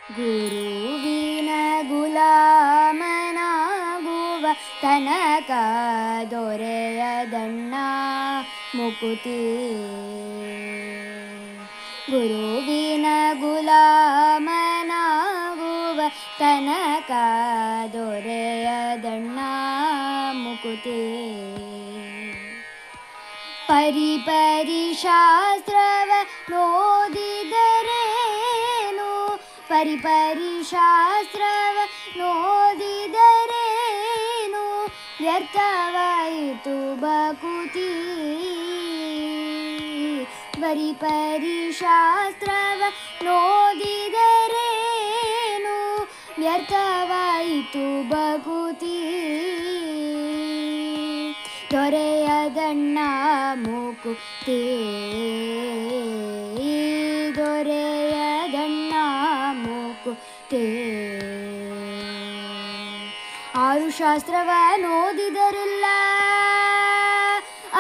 ಗುರುವಿನ ಗುಲಾಮನಾಗುವ ತನಕ ದೊರೆಯದಣ್ಣ ಮುಕುತಿ. ಗುರುವಿನ ಗುಲಾಮನಾಗುವ ತನಕ ದೊರೆಯದಣ್ಣ ಮುಕುತಿ. ಪರಿಪರಿ ಶಾಸ್ತ್ರವ ನೋದಿದರೇನು, ಪರಿಪರಿ ಶಾಸ್ತ್ರವ ನೋದಿದರೇನು, ವ್ಯರ್ಥವಾಯಿತು ಬಕುತಿ. ಪರಿಪರಿ ಶಾಸ್ತ್ರವ ನೋದಿದರೇನು, ವ್ಯರ್ಥವಾಯಿತು ಬಕುತಿ. ದೊರೆಯದಣ್ಣ ಮುಕುತಿ, ದೊರೆಯದಣ್ಣ ಮುಕುತಿ. ಆರು ಶಾಸ್ತ್ರವ ನೋದಿದರಿಲ್ಲ,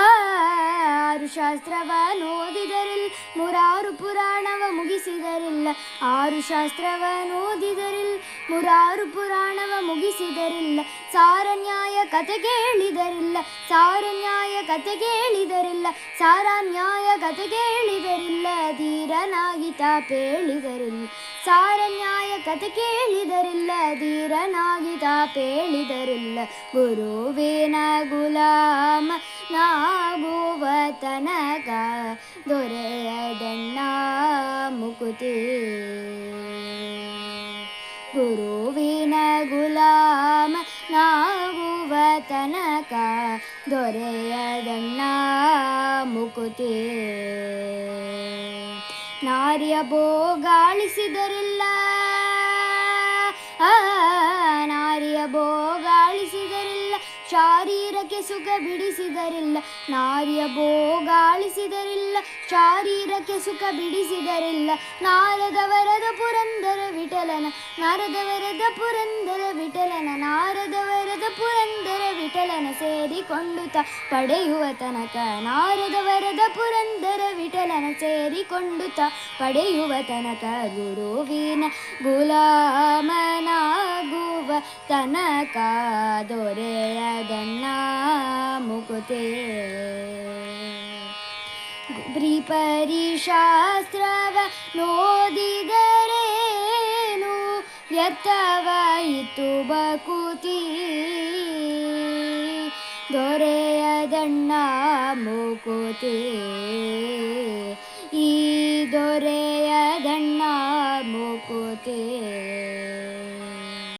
ಆರು ಶಾಸ್ತ್ರವ ನೋದಿದರಿಲ್ಲ, ನೂರಾರು ಪುರಾಣವ ಮುಗಿಸಿದರಿಲ್ಲ. ಆರು ಶಾಸ್ತ್ರವ ನೋದಿದರಿಲ್ಲ, ನೂರಾರು ಪುರಾಣವ ಮುಗಿಸಿದರಿಲ್ಲ. ಸಾರನ್ಯಾಯ ಕತೆ ಕೇಳಿದರಿಲ್ಲ, ಸಾರನ್ಯಾಯ ಕತೆ ಕೇಳಿದರಿಲ್ಲ, ಸಾರನ್ಯಾಯ ಕತೆ ಕೇಳಿದರಿಲ್ಲ, ಧೀರನಾಗಿ ತಾಪೇಳಿದರಿಲ್ಲ. ಸಾರನ್ಯಾಯ ಕತೆ ಕೇಳಿದರಿಲ್ಲ, ಧೀರನಾಗಿ ತಾಪೇಳಿದರಿಲ್ಲ. ಗುರುವಿನ ಗುಲಾಮ ನಾಗುವ ತನಕ ದೊರೆಯದಣ್ಣ ಮುಕುತಿ. ಗುರುವಿನ ಗುಲಾಮ ನಾಗುವ ತನಕ ದೊರೆಯದಣ್ಣ ಮುಕುತಿ. ನಾರ್ಯ ಭೋಗಾಳಿಸಿದರಿಲ್ಲ, ನಾರ್ಯ ಭೋಗಾಳಿಸಿದರಿಲ್ಲ, ಶಾರೀರಕ್ಕೆ ಸುಖ ಬಿಡಿಸಿದರಿಲ್ಲ. ನಾರ್ಯ ಭೋಗಾಳಿಸಿದರಿಲ್ಲ, ಶಾರೀರಕ್ಕೆ ಸುಖ ಬಿಡಿಸಿದರಿಲ್ಲ. ನಾರದ ವರದ ಪುರಂದರ ವಿಠಲನ, ನಾರದ ವರದ ಪುರಂದರ ವಿಠಲನ, ನಾರದ ವರದ ಪುರಂದರ ವಿಠಲನ ಸೇರಿಕೊಂಡು ತ ಪಡೆಯುವ ತನಕ. ನಾರದ ವರದ ಪುರಂದರ ವಿಠಲನ ಸೇರಿಕೊಂಡು ತ ಪಡೆಯುವ ತನಕ. ಗುರುವಿನ ಗುಲಾಮನಾಗುವ ತನಕ ದೊರೆಯದಣ್ಣ ಮುಕುತಿ. ಪರಿಪರಿ ಶಾಸ್ತ್ರವ ನೋದಿದರೇನು, ವ್ಯರ್ಥವಾಯಿತು ಬಕುತಿ. ದೊರೆಯದಣ್ಣ ಮುಕುತಿ, ಈ ದೊರೆಯದಣ್ಣ ಮುಕುತಿ.